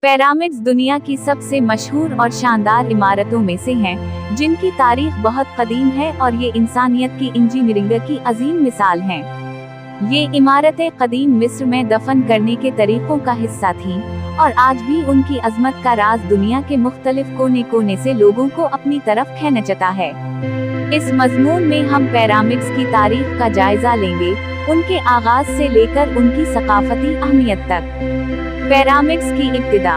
Pyramids दुनिया की सबसे मशहूर और शानदार इमारतों में से हैं, जिनकी तारीख बहुत कदीम है और ये इंसानियत की इंजीनियरिंग की अजीम मिसाल हैं। ये इमारतें कदीम मिस्र में दफन करने के तरीकों का हिस्सा थीं और आज भी उनकी अजमत का राज दुनिया के मुख्तलिफ कोने कोने से लोगों को अपनी तरफ खींचता है। इस मजमून में हम पिरामिड्स की तारीख का जायजा लेंगे, उनके आगाज से लेकर उनकी सकाफती अहमियत तक। पिरामिड्स की इब्तिदा।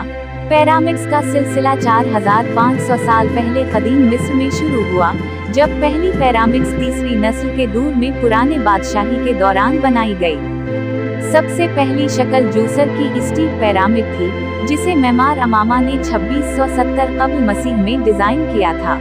पिरामिड्स का सिलसिला 4500 साल पहले कदीम मिस्र में शुरू हुआ, जब पहली पिरामिड्स तीसरी नस्ल के दूर में पुराने बादशाही के दौरान बनाई गई। सबसे पहली शक्ल जूसर की स्टील पिरामिड थी, जिसे मेमार अमामा ने 2670 कब्ल मसीह में डिजाइन किया था।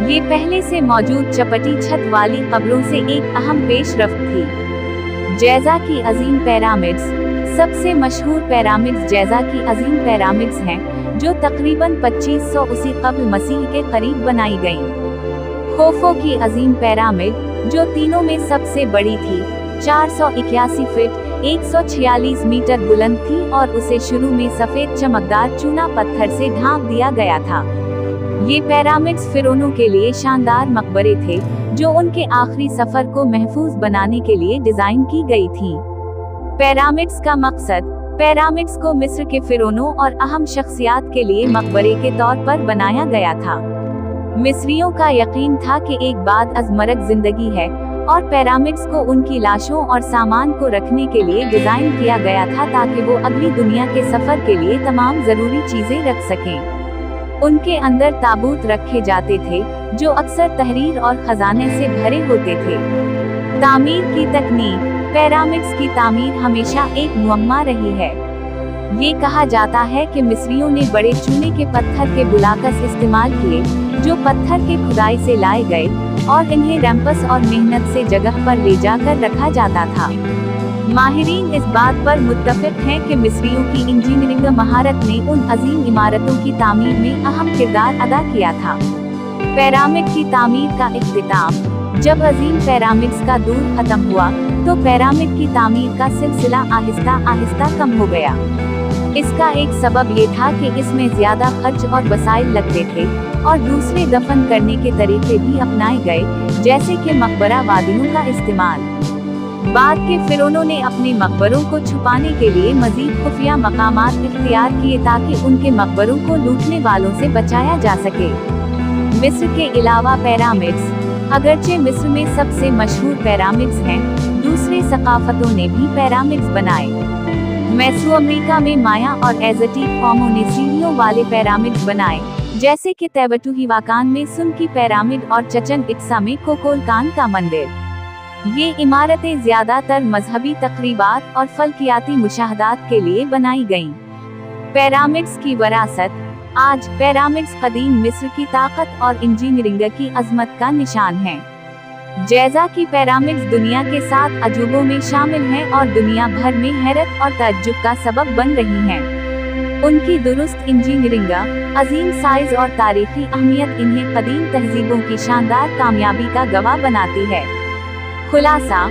ये पहले से मौजूद चपटी छत वाली कब्रों से एक अहम पेशरफ्त थी। जैजा की अजीम पिरामिड्स। सबसे मशहूर पिरामिड्स जैजा की अजीम पिरामिड्स हैं, जो तकरीबन 2580 कब्ल मसीह के करीब बनाई गईं। खोफो की अजीम पिरामिड, जो तीनों में सबसे बड़ी थी, 481 फीट 146 मीटर बुलंद थी और उसे शुरू में सफेद चमकदार चूना पत्थर से ढांक दिया गया था। ये पिरामिड्स फिरौनों के लिए शानदार मकबरे थे, जो उनके आखिरी सफर को महफूज बनाने के लिए डिजाइन की गई थी। पिरामिड्स का मकसद। पिरामिड्स को मिस्र के फिरौनों और अहम शख्सियात के लिए मकबरे के तौर पर बनाया गया था। मिस्रियों का यकीन था कि एक बाद अज़मरक जिंदगी है और पिरामिड्स को उनकी लाशों और सामान को रखने के लिए डिजाइन किया गया था, ताकि वो अगली दुनिया के सफर के लिए तमाम जरूरी चीजें रख सकें। उनके अंदर ताबूत रखे जाते थे, जो अक्सर तहरीर और खजाने से भरे होते थे। तामीर की तकनीक। पिरामिड्स की तामीर हमेशा एक मुअम्मा रही है। ये कहा जाता है कि मिस्रियों ने बड़े चूने के पत्थर के बुलाकस इस्तेमाल किए, जो पत्थर के खुदाई से लाए गए, और इन्हें रैंपस और मेहनत से जगह पर ले जाकर रखा जाता था। माहिरीन इस बात पर मुत्तफिक हैं कि मिस्रियों की इंजीनियरिंग महारत ने उन अजीम इमारतों की तामीर में अहम किरदार अदा किया था। पिरामिड की तामीर का इख्तिताम। जब अजीम पिरामिड्स का दौर खत्म हुआ, तो पिरामिड की तामीर का सिलसिला आहिस्ता आहिस्ता कम हो गया। इसका एक सबब ये था कि इसमें ज्यादा खर्च और वसाइल लगते थे और दूसरे दफन करने के तरीके भी अपनाए गए, जैसे कि मकबरा वादियों का इस्तेमाल। बाद के फिरौनों ने अपने मकबरों को छुपाने के लिए मजीद खुफिया मकामात इख्तियार किए, ताकि उनके मकबरों को लूटने वालों से बचाया जा सके। मिस्र के अलावा पिरामिड्स। अगरचे मिस्र में सबसे मशहूर पिरामिड्स हैं, दूसरे सकाफतों ने भी पिरामिड्स बनाए। मेसोअमेरिका में माया और एज़टेक कौमों ने सीढ़ियों वाले पिरामिड्स बनाए, जैसे कि तेवटुहिवाकान में सुन की पिरामिड और चचन इट्सा में कोकोलकान का मंदिर। ये इमारतें ज्यादातर मजहबी तकरीबात और फल्कियाती मुशाहदात के लिए बनाई गईं। पिरामिड्स की वरासत। आज पिरामिड्स कदीम मिस्र की ताकत और इंजीनियरिंग की अजमत का निशान हैं। जैजा की पिरामिड्स दुनिया के 7 अजूबों में शामिल हैं और दुनिया भर में हैरत और तअज्जुब का सबब बन रही हैं। उनकी दुरुस्त इंजीनियरिंग, अजीम साइज और तारीखी अहमियत इन्हें कदीम तहजीबों की शानदार कामयाबी का गवाह बनाती है। खुलासा।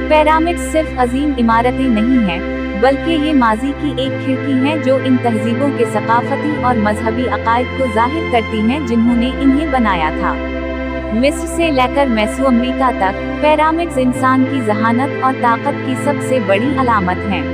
पिरामिड्स सिर्फ अजीम इमारतें नहीं हैं, बल्कि ये माजी की एक खिड़की हैं, जो इन तहजीबों के सकाफती और मजहबी अकायद को जाहिर करती हैं, जिन्होंने इन्हें बनाया था। मिस्र से लेकर मेसोअमेरिका तक पिरामिड्स इंसान की जहानत और ताकत की सबसे बड़ी अलामत हैं।